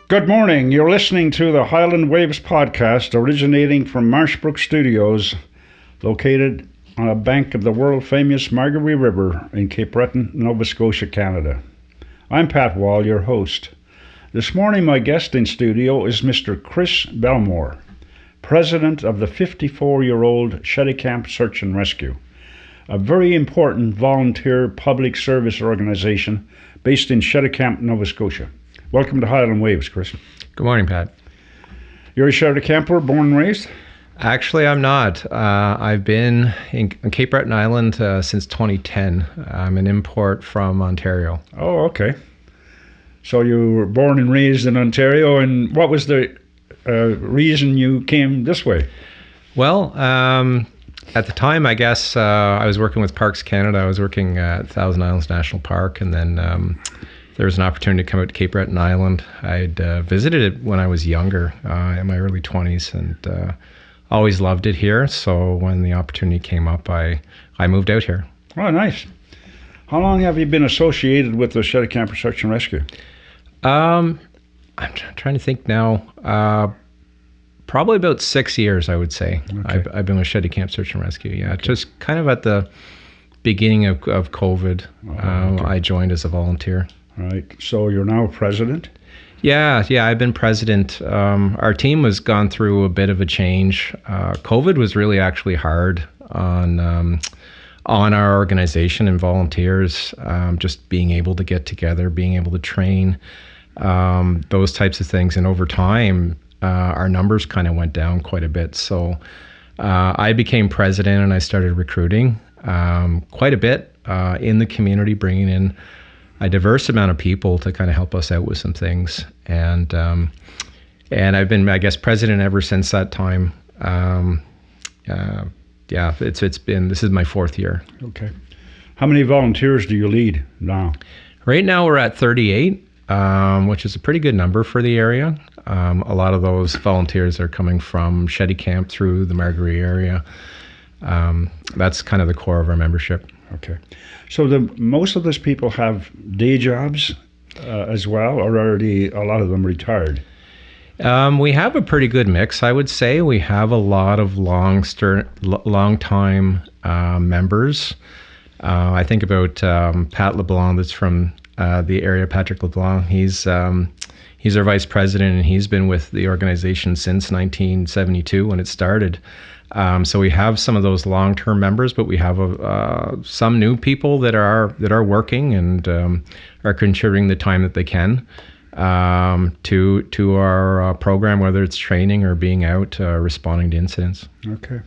Good morning. You're listening to the Highland Waves podcast, originating from Marshbrook Studios, located on a bank of the world-famous Margaree River in Cape Breton, Nova Scotia, Canada. I'm Pat Wall, your host. This morning, my guest in studio is Mr. Chris Bellemore, president of the 54-year-old Cheticamp Search and Rescue, a very important volunteer public service organization based in Cheticamp, Nova Scotia. Welcome to Highland Waves, Chris. Good morning, Pat. You're a Cheticamper, born and raised? Actually, I'm not. I've been in Cape Breton Island since 2010. I'm an import from Ontario. Oh, okay. So you were born and raised in Ontario, and what was the reason you came this way? Well, at the time, I guess I was working with Parks Canada. I was working at Thousand Islands National Park, and then there was an opportunity to come out to Cape Breton Island. I'd visited it when I was younger, in my early 20s, and always loved it here. So when the opportunity came up, I moved out here. Oh, nice. How long have you been associated with the Cheticamp Search and Rescue? I'm trying to think now. Probably about 6 years, I would say. Okay. I've been with Cheticamp Search and Rescue. Yeah, okay. Just kind of at the beginning of COVID, okay. I joined as a volunteer. Right. So you're now president? Yeah. I've been president. Our team has gone through a bit of a change. COVID was really actually hard on our organization and volunteers. Just being able to get together, being able to train, those types of things. And over time, our numbers kind of went down quite a bit. So I became president, and I started recruiting quite a bit in the community, bringing in a diverse amount of people to kind of help us out with some things. And I've been, I guess, president ever since that time. This is my fourth year. Okay. How many volunteers do you lead now? Right now we're at 38, which is a pretty good number for the area. A lot of those volunteers are coming from Cheticamp through the Margaree area. That's kind of the core of our membership. Okay. So most of those people have day jobs as well, or are a lot of them retired? We have a pretty good mix, I would say. We have a lot of long-time members. I think about Pat LeBlanc, that's from the area, Patrick LeBlanc. He's our vice president, and he's been with the organization since 1972 when it started. So we have some of those long-term members, but we have some new people that are working and are contributing the time that they can to our program, whether it's training or being out responding to incidents. Okay.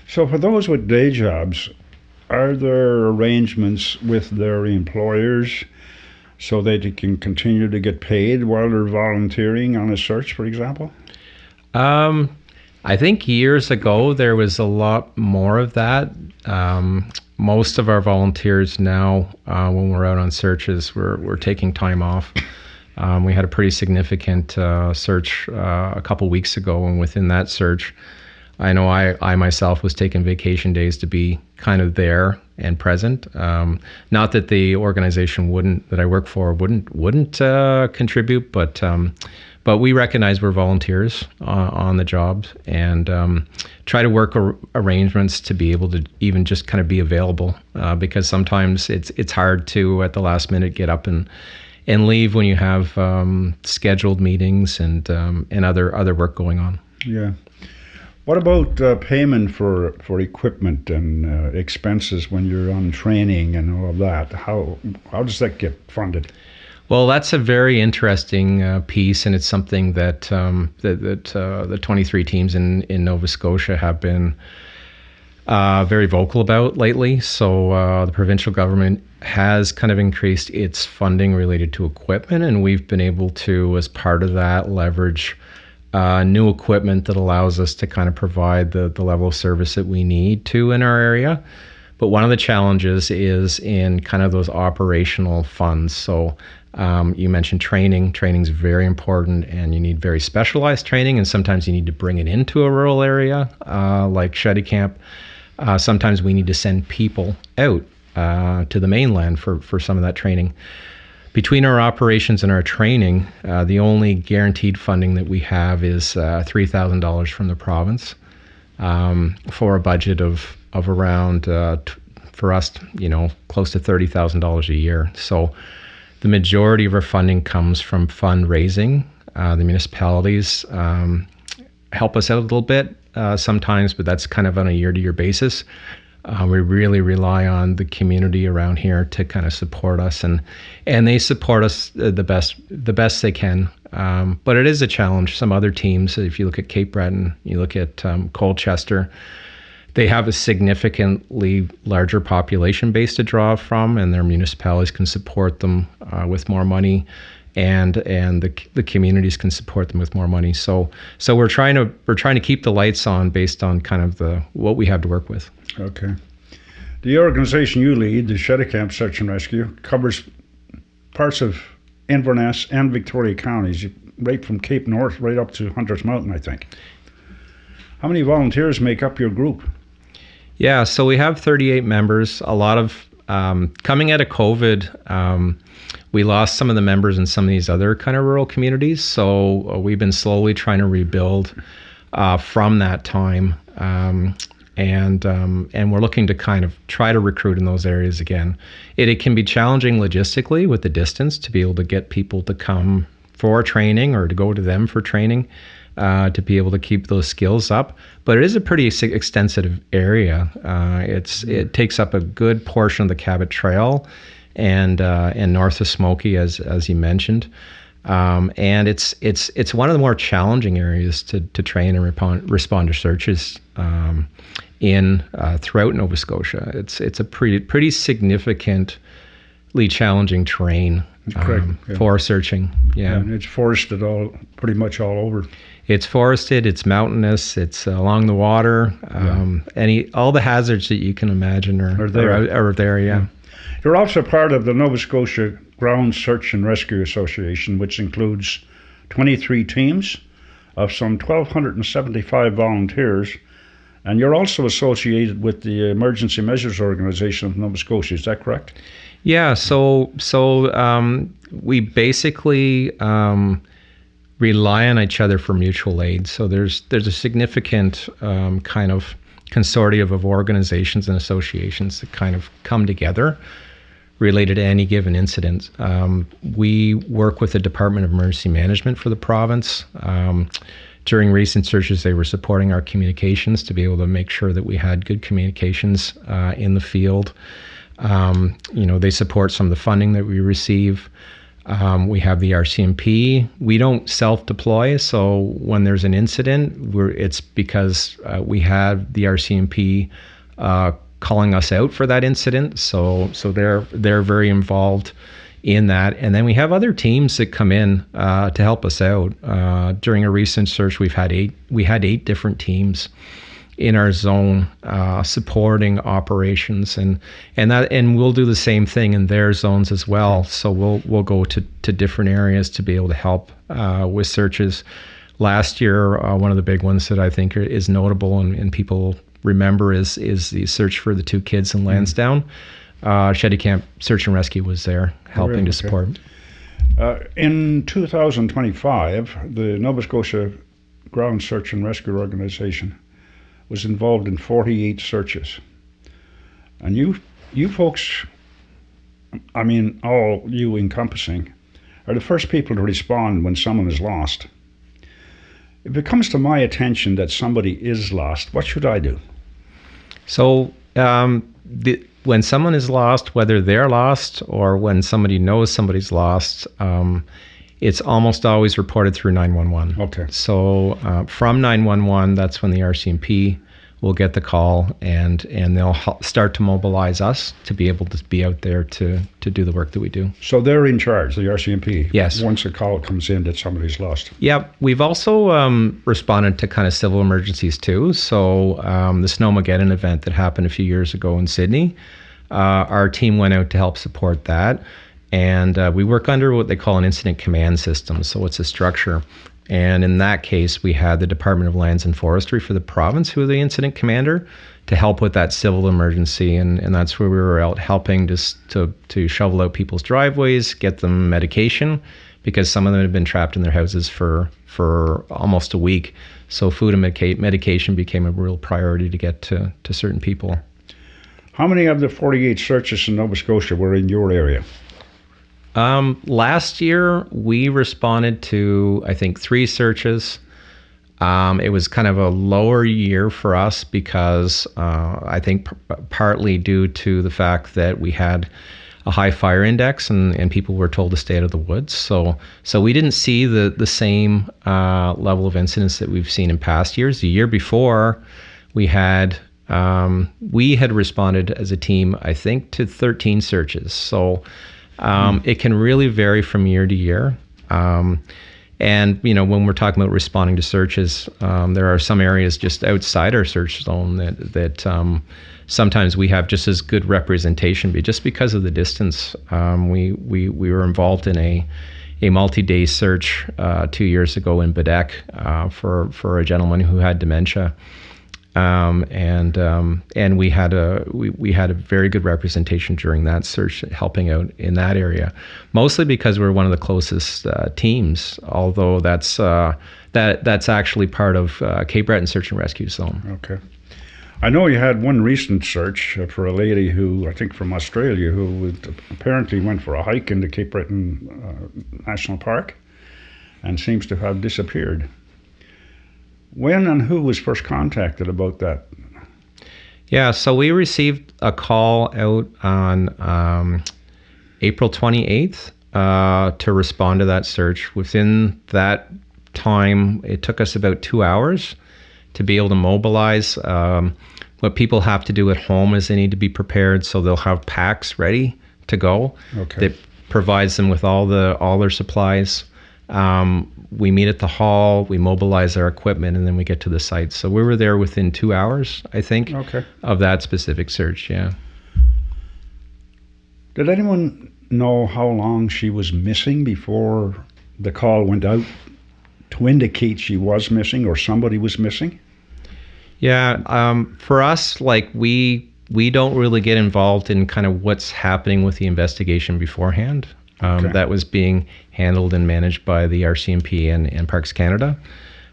So for those with day jobs, are there arrangements with their employers so they can continue to get paid while they're volunteering on a search, for example? I think years ago there was a lot more of that. Most of our volunteers now, when we're out on searches, we're taking time off. We had a pretty significant search a couple weeks ago, and within that search, I know I myself was taking vacation days to be kind of there and present. Not that the organization that I work for wouldn't contribute, but we recognize we're volunteers on the job, and try to work arrangements to be able to even just kind of be available, because sometimes it's hard to at the last minute get up and leave when you have scheduled meetings and other work going on. Yeah. What about payment for equipment and expenses when you're on training and all of that? How does that get funded? Well, that's a very interesting piece, and it's something that the 23 teams in Nova Scotia have been very vocal about lately. So the provincial government has kind of increased its funding related to equipment, and we've been able to, as part of that, leverage new equipment that allows us to kind of provide the level of service that we need to in our area. But one of the challenges is in kind of those operational funds. So you mentioned training. Training's very important, and you need very specialized training, and sometimes you need to bring it into a rural area like Cheticamp. Sometimes we need to send people out to the mainland for some of that training. Between our operations and our training, the only guaranteed funding that we have is $3,000 from the province for a budget of around, for us, close to $30,000 a year. So the majority of our funding comes from fundraising. The municipalities help us out a little bit sometimes, but that's kind of on a year-to-year basis. We really rely on the community around here to kind of support us, and they support us the best they can. But it is a challenge. Some other teams, if you look at Cape Breton, you look at Colchester, they have a significantly larger population base to draw from, and their municipalities can support them with more money, and the communities can support them with more money. So we're trying to keep the lights on based on kind of what we have to work with. Okay. The organization you lead, the Cheticamp Search and Rescue, covers parts of Inverness and Victoria counties, right from Cape North right up to Hunter's Mountain, I think. How many volunteers make up your group? Yeah, so we have 38 members. A lot of coming out of COVID, we lost some of the members in some of these other kind of rural communities. So we've been slowly trying to rebuild from that time. And we're looking to kind of try to recruit in those areas again. It can be challenging logistically with the distance to be able to get people to come for training or to go to them for training, to be able to keep those skills up. But it is a pretty extensive area. It takes up a good portion of the Cabot Trail and north of Smoky, as you mentioned. And it's one of the more challenging areas to train and respond to searches throughout Nova Scotia. It's a pretty significantly challenging terrain for searching. Yeah, and it's forested pretty much all over. It's forested. It's mountainous. It's along the water. All the hazards that you can imagine are there. Yeah. You're also part of the Nova Scotia Ground Search and Rescue Association, which includes 23 teams of some 1,275 volunteers, and you're also associated with the Emergency Measures Organization of Nova Scotia. Is that correct? Yeah. So we basically rely on each other for mutual aid. So there's a significant kind of consortium of organizations and associations that kind of come together related to any given incident. We work with the Department of Emergency Management for the province. During recent searches, they were supporting our communications to be able to make sure that we had good communications in the field. They support some of the funding that we receive. We have the RCMP. We don't self-deploy, so when there's an incident, it's because we have the RCMP calling us out for that incident. So they're very involved in that. And then we have other teams that come in to help us out. During a recent search, we had eight different teams in our zone supporting operations, and we'll do the same thing in their zones as well. So we'll go to different areas to be able to help with searches. Last year, one of the big ones that I think is notable and people remember is the search for the two kids in Lansdowne. Cheticamp Search and Rescue was there helping to support. In 2025, the Nova Scotia Ground Search and Rescue Organization was involved in 48 searches. And you folks, I mean, all you encompassing, are the first people to respond when someone is lost. If it comes to my attention that somebody is lost, what should I do? So when someone is lost, whether they're lost or when somebody knows somebody's lost, it's almost always reported through 911. Okay. So from 911, that's when the RCMP will get the call, and they'll start to mobilize us to be able to be out there to do the work that we do. So they're in charge, the RCMP? Yes. Once a call comes in that somebody's lost? Yep. We've also responded to kind of civil emergencies too. So the Snowmageddon event that happened a few years ago in Sydney, our team went out to help support that. And we work under what they call an incident command system. So it's a structure. And in that case, we had the Department of Lands and Forestry for the province, who were the incident commander, to help with that civil emergency. And that's where we were out helping to shovel out people's driveways, get them medication, because some of them had been trapped in their houses for almost a week. So food and medication became a real priority to get to certain people. How many of the 48 searches in Nova Scotia were in your area? Last year, we responded to, I think, 3 searches. It was kind of a lower year for us because I think partly due to the fact that we had a high fire index and people were told to stay out of the woods. So we didn't see the same level of incidents that we've seen in past years. The year before, we had responded as a team, I think, to 13 searches. So it can really vary from year to year. And, when we're talking about responding to searches, there are some areas just outside our search zone that sometimes we have just as good representation, but just because of the distance. We were involved in a multi-day search 2 years ago in Badek for a gentleman who had dementia. And we had a very good representation during that search, helping out in that area, mostly because we're one of the closest teams. Although that's actually part of Cape Breton Search and Rescue Zone. Okay, I know you had one recent search for a lady who, I think from Australia, who apparently went for a hike in the Cape Breton National Park, and seems to have disappeared. When and who was first contacted about that? Yeah, so we received a call out on April 28th to respond to that search. Within that time, it took us about 2 hours to be able to mobilize. What people have to do at home is they need to be prepared, so they'll have packs ready to go. Okay. That provides them with all their supplies. We meet at the hall, we mobilize our equipment, and then we get to the site. So we were there within 2 hours, I think, of that specific search, yeah. Did anyone know how long she was missing before the call went out to indicate she was missing or somebody was missing? Yeah, for us, like we don't really get involved in kind of what's happening with the investigation beforehand. That was being handled and managed by the RCMP and Parks Canada,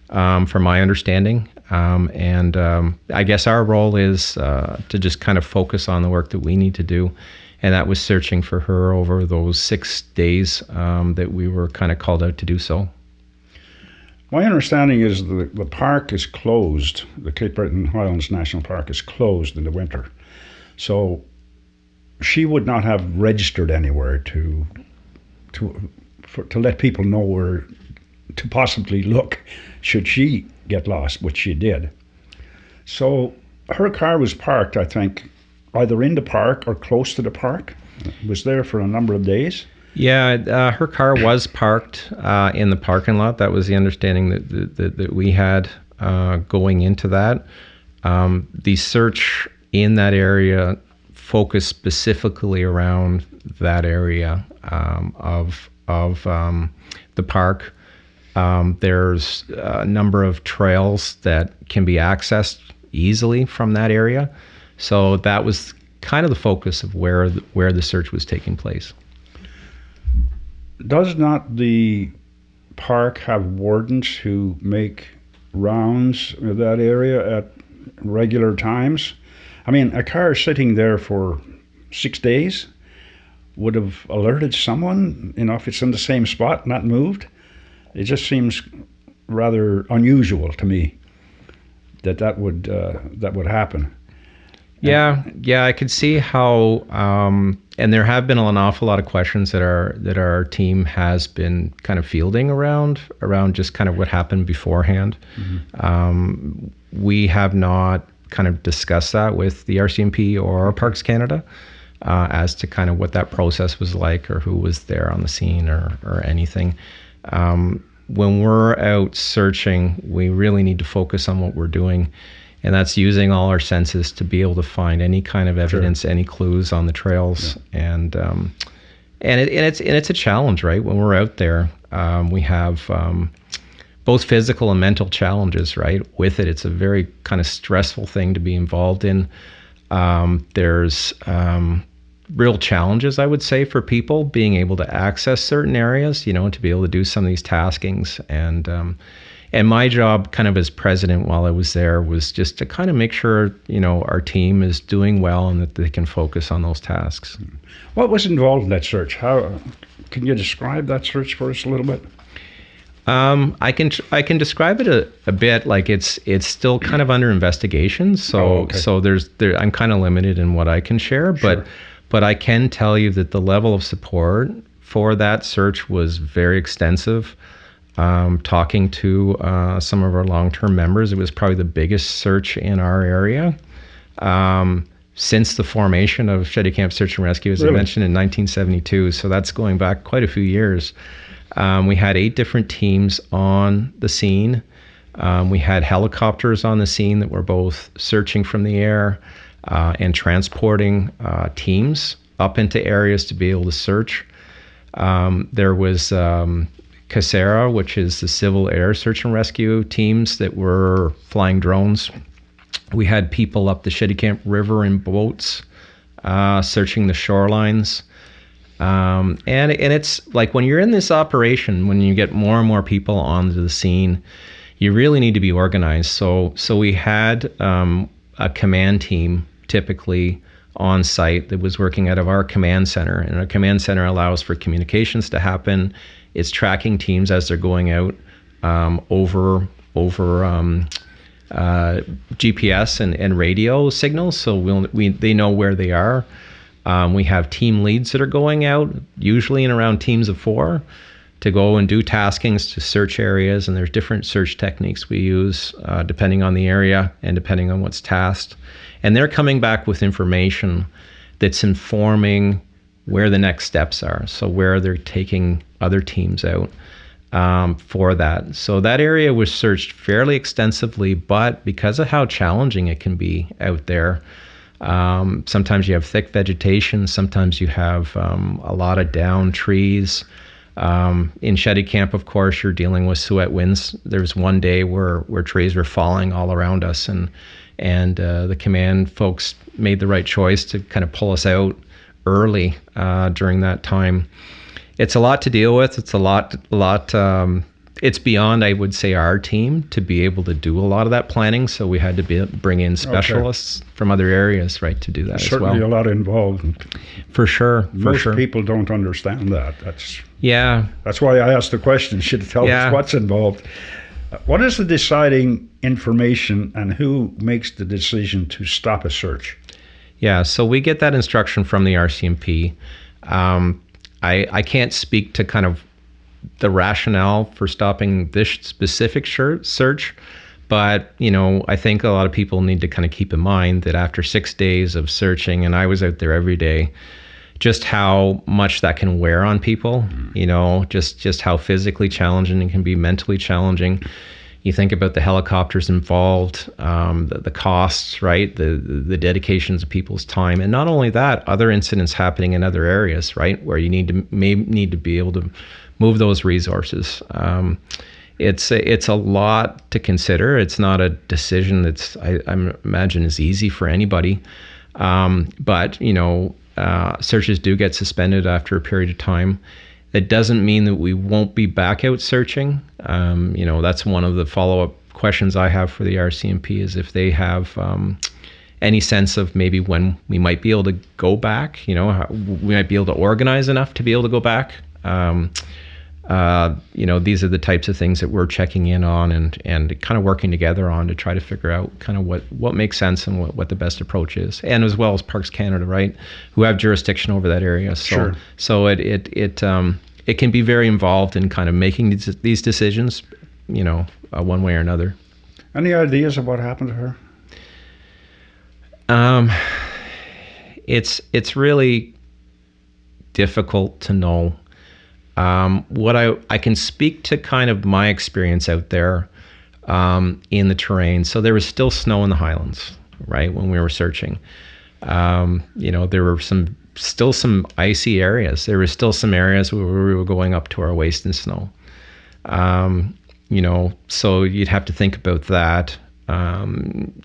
from my understanding. And I guess our role is to just kind of focus on the work that we need to do. And that was searching for her over those 6 days that we were kind of called out to do so. My understanding is the park is closed. The Cape Breton Highlands National Park is closed in the winter. So she would not have registered anywhere to let people know where to possibly look should she get lost, which she did. So her car was parked, I think, either in the park or close to the park. It was there for a number of days. Yeah, her car was parked in the parking lot. That was the understanding that we had going into that. The search in that area focused specifically around that area of the park. There's a number of trails that can be accessed easily from that area. So that was kind of the focus of where the search was taking place. Does not the park have wardens who make rounds of that area at regular times? I mean, a car sitting there for 6 days would have alerted someone, if it's in the same spot, not moved. It just seems rather unusual to me that would happen. Yeah, I could see how, and there have been an awful lot of questions that our team has been kind of fielding around just kind of what happened beforehand. Mm-hmm. We have not kind of discussed that with the RCMP or Parks Canada as to kind of what that process was like or who was there on the scene or anything. When we're out searching, we really need to focus on what we're doing. And that's using all our senses to be able to find any kind of evidence, any clues on the trails, and it's a challenge, right? When we're out there, we have both physical and mental challenges, right? With it, it's a very kind of stressful thing to be involved in. There's real challenges, I would say, for people being able to access certain areas, to be able to do some of these taskings. And my job kind of as president while I was there was just to kind of make sure, our team is doing well and that they can focus on those tasks. What was involved in that search? How can you describe that search for us a little bit? I can describe it a bit. Like it's still kind of under investigation. So I'm kind of limited in what I can share, but I can tell you that the level of support for that search was very extensive. Talking to some of our long-term members, it was probably the biggest search in our area since the formation of Cheticamp Search and Rescue, as I mentioned, in 1972. So that's going back quite a few years. We had 8 different teams on the scene. We had helicopters on the scene that were both searching from the air and transporting teams up into areas to be able to search. There was CASERA, which is the Civil Air Search and Rescue teams that were flying drones. We had people up the Cheticamp River in boats searching the shorelines. And it's like when you're in this operation, when you get more and more people onto the scene, you really need to be organized. So we had a command team typically on site that was working out of our command center, and our command center allows for communications to happen. It's tracking teams as they're going out over GPS and radio signals, so they know where they are. We have team leads that are going out, usually in around teams of 4, to go and do taskings to search areas, and there's different search techniques we use depending on the area and depending on what's tasked. And they're coming back with information that's informing where the next steps are, so where they're taking other teams out for that. So that area was searched fairly extensively, but because of how challenging it can be out there, sometimes you have thick vegetation, sometimes you have a lot of down trees. In Cheticamp, of course, you're dealing with sweat winds. There was one day where trees were falling all around us, and the command folks made the right choice to kind of pull us out early during that time. It's a lot to deal with. It's a lot. It's beyond, I would say, our team to be able to do a lot of that planning. So we had to bring in specialists from other areas, right, to do that as well. Certainly a lot involved. For sure. Most people don't understand that. That's That's why I asked the question. Should tell us what's involved. What is the deciding information, and who makes the decision to stop a search? Yeah, so we get that instruction from the RCMP. I can't speak to kind of the rationale for stopping this specific search, but I think a lot of people need to kind of keep in mind that after 6 days of searching, and I was out there every day, just how much that can wear on people, just how physically challenging it can be, mentally challenging. You think about the helicopters involved, the costs, right? The dedications of people's time, and not only that, other incidents happening in other areas, right, where you may need to be able to move those resources. It's a lot to consider. It's not a decision that's I imagine is easy for anybody, but searches do get suspended after a period of time. It doesn't mean that we won't be back out searching. That's one of the follow-up questions I have for the RCMP, is if they have any sense of maybe when we might be able to go back, we might be able to organize enough to be able to go back. These are the types of things that we're checking in on and kind of working together on to try to figure out kind of what makes sense and what the best approach is. And as well as Parks Canada, right, who have jurisdiction over that area. So, so it can be very involved in kind of making these decisions, one way or another. Any ideas of what happened to her? It's really difficult to know. What I can speak to kind of my experience out there in the terrain. So there was still snow in the Highlands, right, when we were searching. There were still some icy areas. There were still some areas where we were going up to our waist in snow. So you'd have to think about that.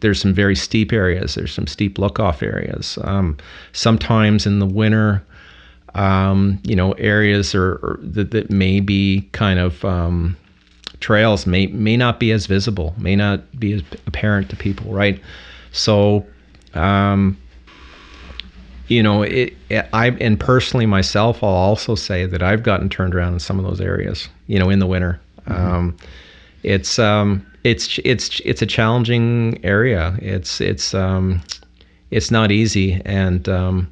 There's some very steep areas. There's some steep look-off areas. Sometimes in the winter, areas that may be kind of trails may not be as visible, may not be as apparent to people, right? So, I and personally myself, I'll also say that I've gotten turned around in some of those areas, in the winter. Mm-hmm. It's a challenging area. It's not easy, and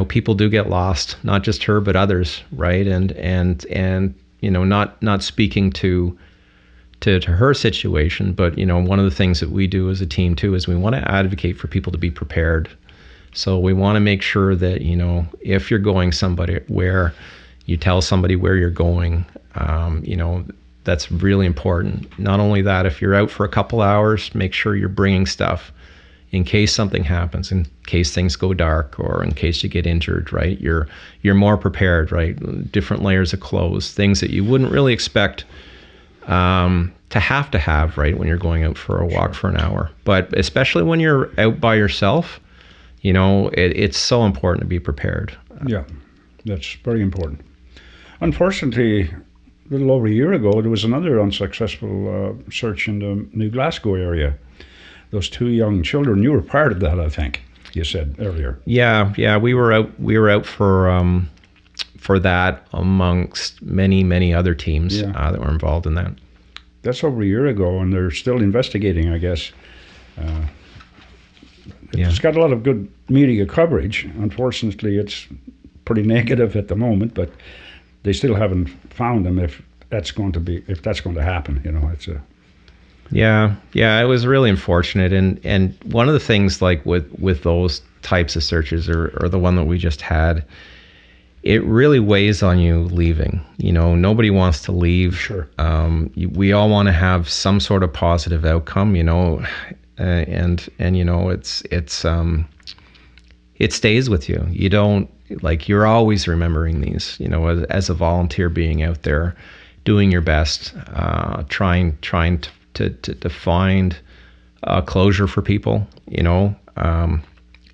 people do get lost, not just her but others, right? And not speaking to her situation, but one of the things that we do as a team too is we want to advocate for people to be prepared. So we want to make sure that if you're going somewhere, you tell somebody where you're going. That's really important. Not only that, if you're out for a couple hours, make sure you're bringing stuff in case something happens, in case things go dark, or in case you get injured, right? You're more prepared, right? Different layers of clothes, things that you wouldn't really expect to have, right, when you're going out for a walk for an hour. But especially when you're out by yourself, it's so important to be prepared. Yeah, that's very important. Unfortunately, a little over a year ago, there was another unsuccessful search in the New Glasgow area. Those 2 young children, you were part of that, I think you said earlier. Yeah, we were out for that amongst many other teams that were involved in that. That's over a year ago, and they're still investigating, I guess. It's got a lot of good media coverage. Unfortunately, it's pretty negative at the moment, but they still haven't found them. If that's going to happen, it's a. Yeah, it was really unfortunate, and one of the things like with those types of searches, or the one that we just had, it really weighs on you leaving. Nobody wants to leave. Sure. We all want to have some sort of positive outcome, and it stays with you. You don't, you're always remembering these, as a volunteer, being out there, doing your best, trying to find closure for people.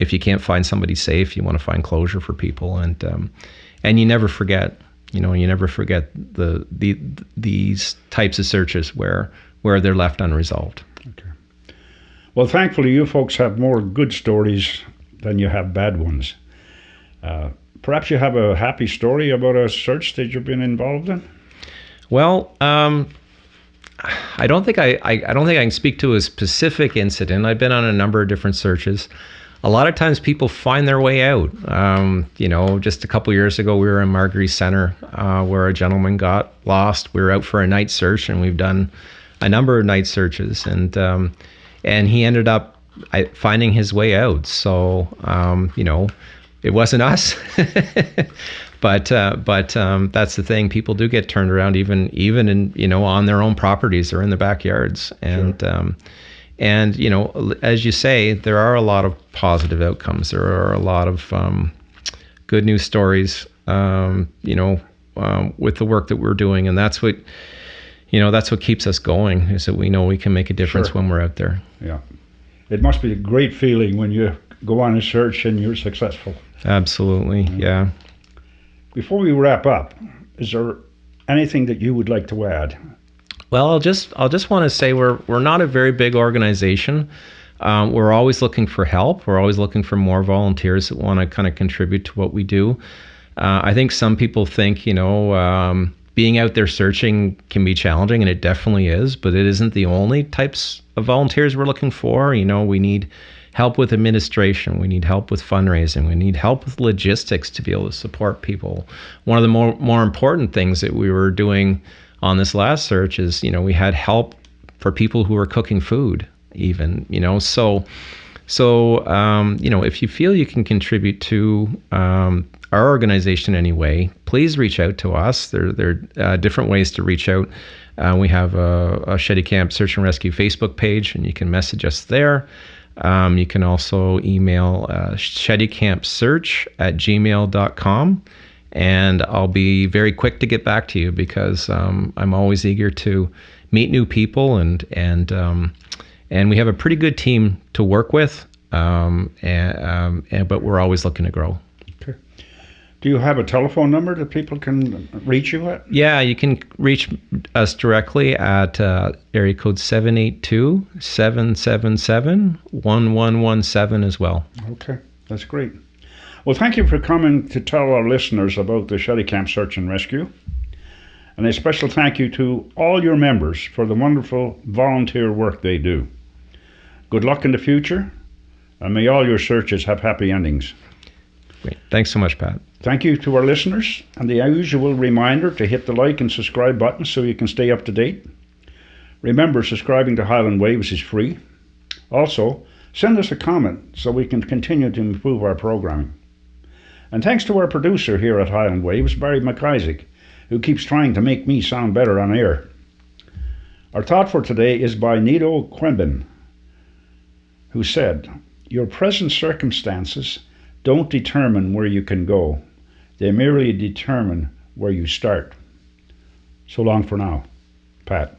If you can't find somebody safe, you want to find closure for people, and you never forget. You never forget these types of searches where they're left unresolved. Okay. Well, thankfully, you folks have more good stories than you have bad ones. Perhaps you have a happy story about a search that you've been involved in? Well, I don't think I can speak to a specific incident. I've been on a number of different searches. A lot of times people find their way out. Just a couple years ago, we were in Margaree Center where a gentleman got lost. We were out for a night search, and we've done a number of night searches, and he ended up finding his way out. So, it wasn't us. But that's the thing. People do get turned around, even in on their own properties or in the backyards. And sure. As you say, there are a lot of positive outcomes. There are a lot of good news stories. With the work that we're doing, and that's what keeps us going. Is that we know we can make a difference Sure. when we're out there. Yeah, it must be a great feeling when you go on a search and you're successful. Absolutely, yeah. Before we wrap up, is there anything that you would like to add? Well, I'll just want to say we're not a very big organization. We're always looking for help. We're always looking for more volunteers that want to kind of contribute to what we do. I think some people think, being out there searching can be challenging, and it definitely is, but it isn't the only types of volunteers we're looking for. We need help with administration. We need help with fundraising. We need help with logistics to be able to support people. One of the more important things that we were doing on this last search is, we had help for people who were cooking food even, so if you feel you can contribute to our organization in any way, please reach out to us. There are different ways to reach out. We have a Cheticamp Search and Rescue Facebook page, and you can message us there. You can also email cheticampsearch@gmail.com, and I'll be very quick to get back to you because I'm always eager to meet new people, and we have a pretty good team to work with, but we're always looking to grow. Okay. Do you have a telephone number that people can reach you at? Yeah, you can reach us directly at area code 782-777-1117 as well. Okay, that's great. Well, thank you for coming to tell our listeners about the Cheticamp Search and Rescue. And a special thank you to all your members for the wonderful volunteer work they do. Good luck in the future, and may all your searches have happy endings. Great. Thanks so much, Pat. Thank you to our listeners, and the usual reminder to hit the like and subscribe button so you can stay up to date. Remember, subscribing to Highland Waves is free. Also, send us a comment so we can continue to improve our programming. And thanks to our producer here at Highland Waves, Barry McIsaac, who keeps trying to make me sound better on air. Our thought for today is by Nido Quembin, who said, "Your present circumstances don't determine where you can go. They merely determine where you start." So long for now. Pat.